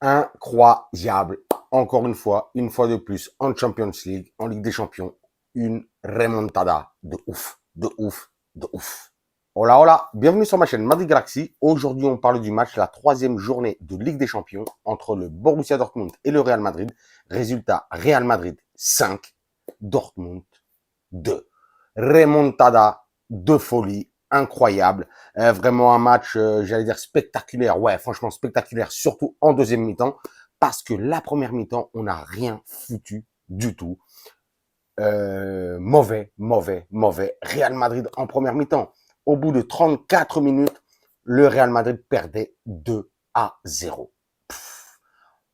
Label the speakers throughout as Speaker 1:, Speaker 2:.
Speaker 1: incroyable. Encore une fois de plus, en Champions League, en Ligue des Champions, une remontada de ouf, de ouf, de ouf. Hola, hola, bienvenue sur ma chaîne Madrid Galaxy. Aujourd'hui, on parle du match, la troisième journée de Ligue des Champions entre le Borussia Dortmund et le Real Madrid. Résultat, Real Madrid 5, Dortmund 2. Remontada de folie, incroyable. Vraiment un match, j'allais dire spectaculaire. Ouais, franchement spectaculaire, surtout en deuxième mi-temps. Parce que la première mi-temps, on n'a rien foutu du tout. Mauvais. Real Madrid en première mi-temps. Au bout de 34 minutes, le Real Madrid perdait 2-0.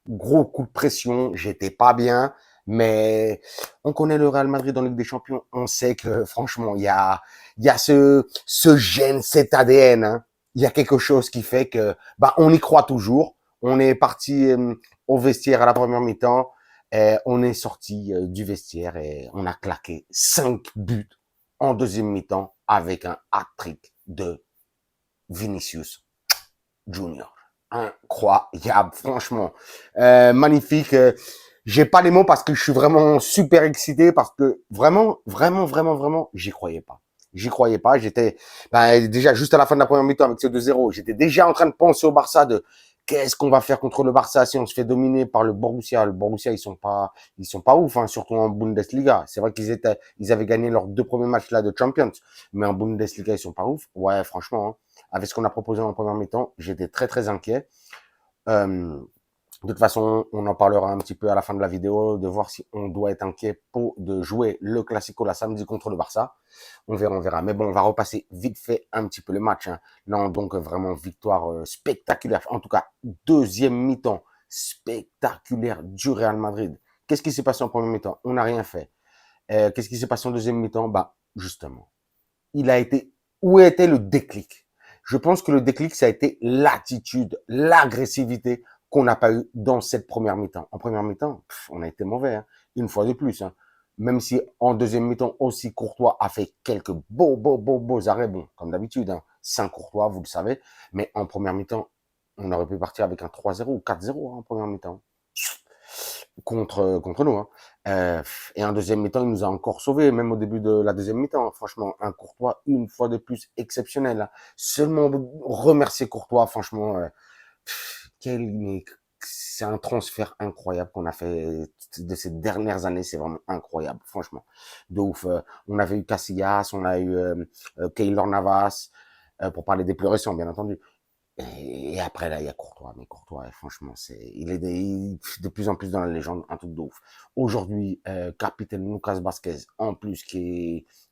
Speaker 1: Gros coup de pression, j'étais pas bien, mais on connaît le Real Madrid en Ligue des Champions, on sait que franchement, il y a ce gène, cet ADN, hein. Il y a quelque chose qui fait que, bah, on y croit toujours. On est parti au vestiaire à la première mi-temps, et on est sorti du vestiaire et on a claqué 5 buts en deuxième mi-temps avec un hat-trick de Vinicius Junior. Incroyable, franchement. Magnifique. J'ai pas les mots parce que je suis vraiment super excité parce que vraiment, j'y croyais pas. J'y croyais pas. J'étais déjà juste à la fin de la première mi-temps avec ce 2-0, j'étais déjà en train de penser au Barça de qu'est-ce qu'on va faire contre le Barça si on se fait dominer par le Borussia. Le Borussia, ils sont pas ouf, hein, surtout en Bundesliga. C'est vrai ils avaient gagné leurs 2 premiers matchs là de Champions, mais en Bundesliga, ils sont pas ouf. Ouais, franchement, hein, avec ce qu'on a proposé en première mi-temps, j'étais très inquiet. Euh, de toute façon, on en parlera un petit peu à la fin de la vidéo, de voir si on doit être inquiet pour de jouer le Classico la samedi contre le Barça. On verra. Mais bon, on va repasser vite fait un petit peu le match, hein. Non, donc vraiment victoire spectaculaire. En tout cas, deuxième mi-temps spectaculaire du Real Madrid. Qu'est-ce qui s'est passé en premier mi-temps? On n'a rien fait. Qu'est-ce qui s'est passé en deuxième mi-temps? Bah, justement, il a été, où était le déclic? Je pense que le déclic, ça a été l'attitude, l'agressivité qu'on n'a pas eu dans cette première mi-temps. En première mi-temps, on a été mauvais, hein, une fois de plus, hein. Même si en deuxième mi-temps aussi, Courtois a fait quelques beaux arrêts, bon, comme d'habitude, hein, Saint Courtois, vous le savez. Mais en première mi-temps, on aurait pu partir avec un 3-0 ou 4-0 hein, en première mi-temps contre nous, hein. Et en deuxième mi-temps, il nous a encore sauvés, même au début de la deuxième mi-temps. Franchement, un Courtois, une fois de plus, exceptionnel, hein. Seulement remercier Courtois, franchement, c'est un transfert incroyable qu'on a fait de ces dernières années. C'est vraiment incroyable, franchement. De ouf. On avait eu Casillas, on a eu Keylor Navas, pour parler des plus récents, bien entendu. Et après, là, il y a Courtois. Mais Courtois, franchement, il est de plus en plus dans la légende, un truc de ouf. Aujourd'hui, capitaine Lucas Vazquez, en plus,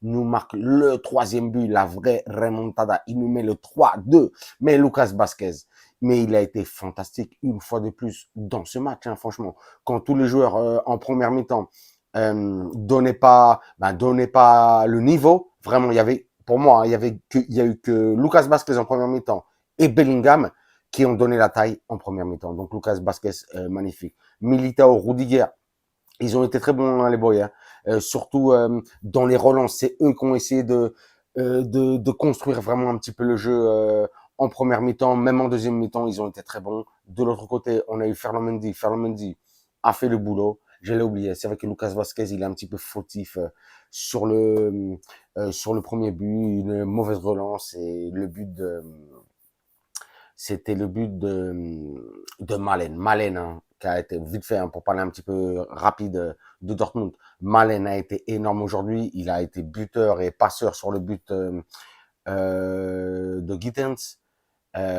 Speaker 1: nous marque le troisième but, la vraie remontada. Il nous met le 3-2. Mais Lucas Vazquez, mais il a été fantastique une fois de plus dans ce match, hein, franchement. Quand tous les joueurs en première mi-temps donnaient pas le niveau, vraiment, il y avait, pour moi, hein, il y a eu que Lucas Vazquez en première mi-temps et Bellingham qui ont donné la taille en première mi-temps. Donc Lucas Vazquez, magnifique. Militao, Rudiger, ils ont été très bons, hein, les boys. Hein. Surtout dans les relances, c'est eux qui ont essayé de construire vraiment un petit peu le jeu en première mi-temps. Même en deuxième mi-temps, ils ont été très bons. De l'autre côté, on a eu Ferland Mendy. Ferland Mendy a fait le boulot. Je l'ai oublié. C'est vrai que Lucas Vazquez, il est un petit peu fautif sur le premier but, une mauvaise relance et le but c'était le but de Malen. Malen, hein, qui a été vite fait, hein, pour parler un petit peu rapide de Dortmund. Malen a été énorme aujourd'hui. Il a été buteur et passeur sur le but de Gittens.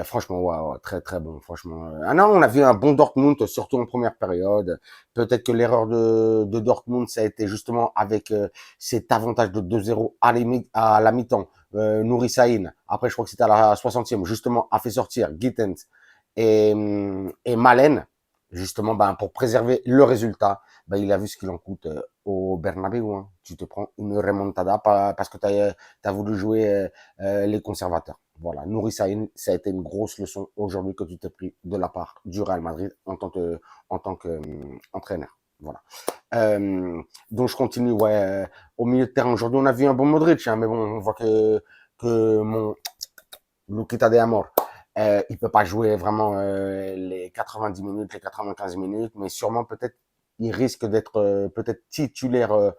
Speaker 1: Franchement, ouais, très bon. Franchement, ah non, on a vu un bon Dortmund, surtout en première période. Peut-être que l'erreur de Dortmund, ça a été justement avec cet avantage de 2-0 à la mi-temps. Nouri Sahin, après je crois que c'était à la 60e, justement, a fait sortir Gittens et Malen, justement, ben, pour préserver le résultat. Ben, il a vu ce qu'il en coûte au Bernabeu. Hein. Tu te prends une remontada parce que tu as voulu jouer les conservateurs. Voilà, Nouri Sahin, ça a été une grosse leçon aujourd'hui que tu t'es pris de la part du Real Madrid en tant que entraîneur. Voilà. Donc je continue, ouais. Au milieu de terrain, aujourd'hui, on a vu un bon Modric, hein, mais bon, on voit que mon Luquita de Amor, Il peut pas jouer vraiment les 90 minutes, les 95 minutes, mais sûrement peut-être il risque d'être peut-être titulaire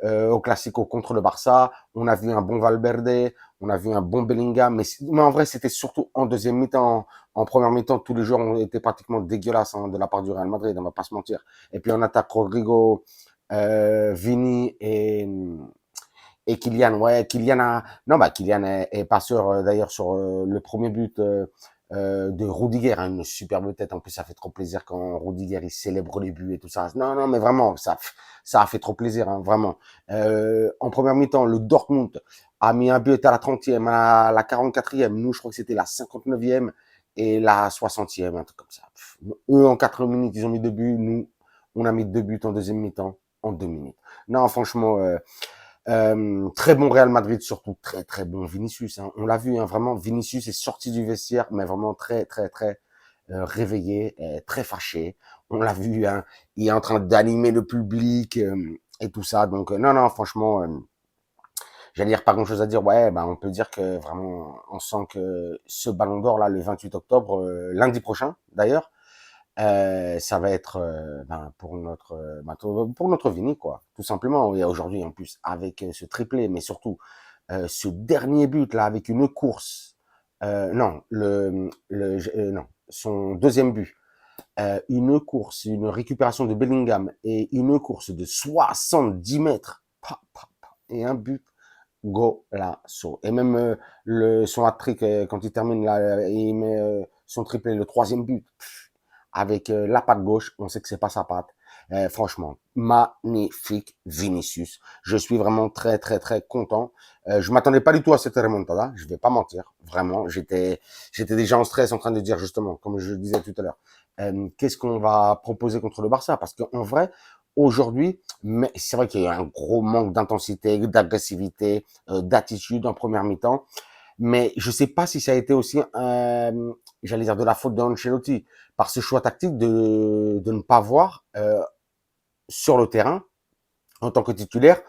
Speaker 1: au Classico contre le Barça. On a vu un bon Valverde, on a vu un bon Bellingham, mais en vrai c'était surtout en deuxième mi-temps. En première mi-temps, tous les joueurs ont été pratiquement dégueulasses de la part du Real Madrid, on va pas se mentir. Et puis on attaque Rodrigo, Vini et Kylian. Ouais, Kylian a, non bah Kylian est passeur d'ailleurs sur le premier but de Rudiger, hein, une superbe tête. En plus, ça fait trop plaisir quand Rudiger il célèbre les buts et tout ça. Non, non, mais vraiment, ça a fait trop plaisir, hein, vraiment. En première mi-temps, le Dortmund a mis un but à la 30e, à la 44e. Nous, je crois que c'était la 59e et la 60e, un truc comme ça. Eux, en 4 minutes, ils ont mis 2 buts. Nous, on a mis 2 buts en deuxième mi-temps en 2 minutes. Non, franchement, très bon Real Madrid, surtout très très bon Vinicius. Hein. On l'a vu, hein, vraiment, Vinicius est sorti du vestiaire, mais vraiment très très très réveillé, très fâché. On l'a vu, hein, il est en train d'animer le public et tout ça. Donc non non, franchement, j'allais dire pas grand chose à dire. Ouais, bah on peut dire que vraiment, on sent que ce Ballon d'Or là, le 28 octobre, lundi prochain d'ailleurs. Ça va être pour notre Vini, quoi, tout simplement. Et aujourd'hui, en plus, avec ce triplé, mais surtout ce dernier but là, avec une course, non, non, son deuxième but, une course, une récupération de Bellingham et une course de 70 mètres, et un but, golasso. Et même son hat-trick quand il termine là, il met son triplé, le troisième but. Avec la patte gauche, on sait que c'est pas sa patte. Franchement, magnifique Vinicius. Je suis vraiment très très très content. Je m'attendais pas du tout à cette remontada, je vais pas mentir. Vraiment, j'étais déjà en stress en train de dire justement, comme je le disais tout à l'heure, qu'est-ce qu'on va proposer contre le Barça? Parce qu'en vrai, aujourd'hui, mais c'est vrai qu'il y a un gros manque d'intensité, d'agressivité, d'attitude en première mi-temps. Mais je sais pas si ça a été aussi, j'allais dire, de la faute d'Ancelotti par ce choix tactique de ne pas voir sur le terrain, en tant que titulaire,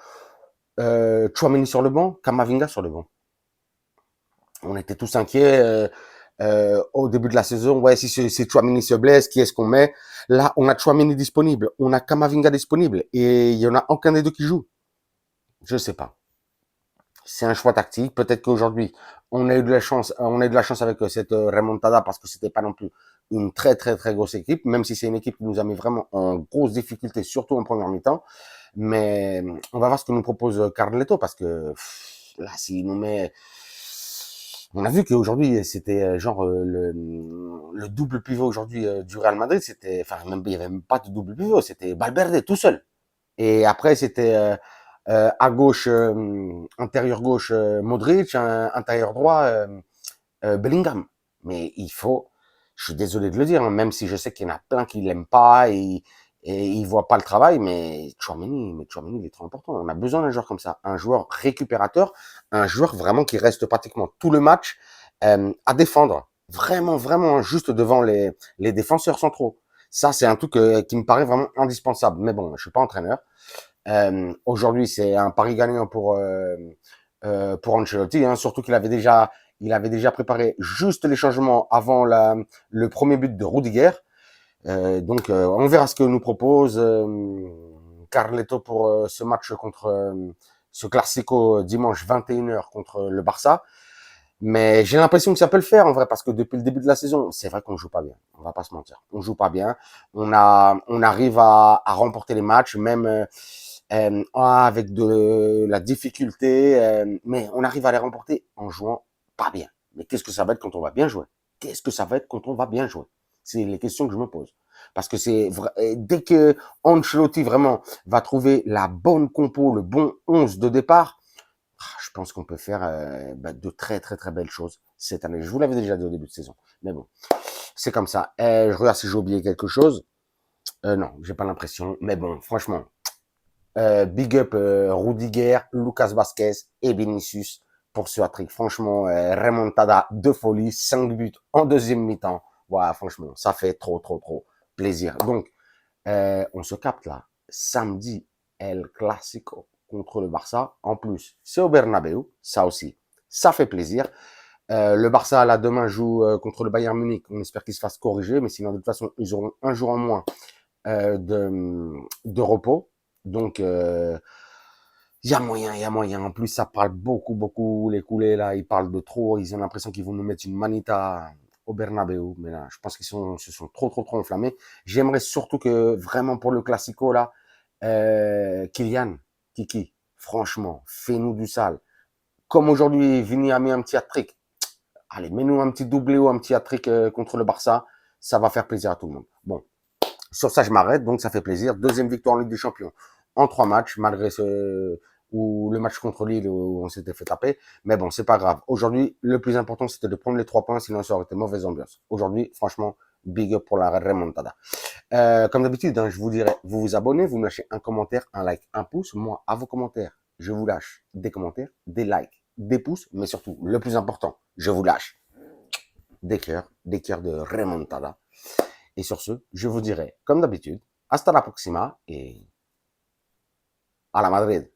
Speaker 1: Tchouaméni sur le banc, Kamavinga sur le banc. On était tous inquiets au début de la saison. Ouais, si Tchouaméni se blesse, qui est-ce qu'on met? Là, on a Tchouaméni disponible, on a Kamavinga disponible, et il y en a aucun des deux qui joue. Je sais pas. C'est un choix tactique. Peut-être qu'aujourd'hui, on a eu de la chance avec cette remontada parce que c'était pas non plus une très très très grosse équipe, même si c'est une équipe qui nous a mis vraiment en grosse difficulté, surtout en première mi-temps. Mais on va voir ce que nous propose Carleto parce que là, s'il nous met, on a vu qu'aujourd'hui c'était genre le double pivot aujourd'hui du Real Madrid, c'était, enfin même il y avait même pas de double pivot, c'était Valverde tout seul. Et après c'était à gauche, intérieur gauche, Modric, intérieur droit, Bellingham. Mais il faut, je suis désolé de le dire, hein, même si je sais qu'il y en a plein qui l'aiment pas et ils voient pas le travail, mais Tchouaméni, il est trop important. On a besoin d'un joueur comme ça, un joueur récupérateur, un joueur vraiment qui reste pratiquement tout le match à défendre, vraiment, vraiment juste devant les défenseurs centraux. Ça, c'est un truc qui me paraît vraiment indispensable. Mais bon, je suis pas entraîneur. Aujourd'hui, c'est un pari gagnant pour Ancelotti, hein, surtout il avait déjà préparé juste les changements avant le premier but de Rudiger. Donc, on verra ce que nous propose Carleto pour ce match contre ce Classico dimanche 21h contre le Barça. Mais j'ai l'impression que ça peut le faire en vrai parce que depuis le début de la saison, c'est vrai qu'on joue pas bien. On va pas se mentir, on joue pas bien. On arrive à remporter les matchs, même avec de la difficulté, mais on arrive à les remporter en jouant pas bien. Mais qu'est-ce que ça va être quand on va bien jouer? Qu'est-ce que ça va être quand on va bien jouer? C'est les questions que je me pose. Parce que c'est vrai, dès que Ancelotti vraiment va trouver la bonne compo, le bon 11 de départ, je pense qu'on peut faire de très très très belles choses cette année. Je vous l'avais déjà dit au début de saison, mais bon, c'est comme ça. Je regarde si j'ai oublié quelque chose. Non, j'ai pas l'impression, mais bon, franchement, big up Rudiger, Lucas Vasquez et Vinicius pour ce hat-trick. Franchement, remontada de folie, 5 buts en deuxième mi-temps. Voilà, franchement, ça fait trop, trop, trop plaisir. Donc, on se capte là. Samedi, El Clasico contre le Barça. En plus, c'est au Bernabeu, ça aussi, ça fait plaisir. Le Barça, là, demain, joue contre le Bayern Munich. On espère qu'il se fasse corriger, mais sinon, de toute façon, ils auront un jour en moins de repos. Donc, il y a moyen, il y a moyen. En plus, ça parle beaucoup, beaucoup. Les coulés, là, ils parlent de trop. Ils ont l'impression qu'ils vont nous mettre une manita au Bernabeu. Mais là, je pense qu'ils se sont trop, trop, trop enflammés. J'aimerais surtout que, vraiment, pour le Classico, là, Kylian, Kiki, franchement, fais-nous du sale. Comme aujourd'hui, Vini a mis un petit hat-trick. Allez, mets-nous un petit doublé ou un petit hat-trick contre le Barça. Ça va faire plaisir à tout le monde. Bon, sur ça, je m'arrête, donc ça fait plaisir. Deuxième victoire en Ligue des Champions en 3 matchs, malgré ou le match contre Lille où on s'était fait taper. Mais bon, c'est pas grave. Aujourd'hui, le plus important, c'était de prendre les 3 points, sinon ça aurait été mauvaise ambiance. Aujourd'hui, franchement, big up pour la remontada. Comme d'habitude, hein, je vous dirais, vous vous abonnez, vous me lâchez un commentaire, un like, un pouce. Moi, à vos commentaires, je vous lâche des commentaires, des likes, des pouces, mais surtout, le plus important, je vous lâche des cœurs de remontada. Et sur ce, je vous dirai, comme d'habitude, hasta la próxima et à la Madrid.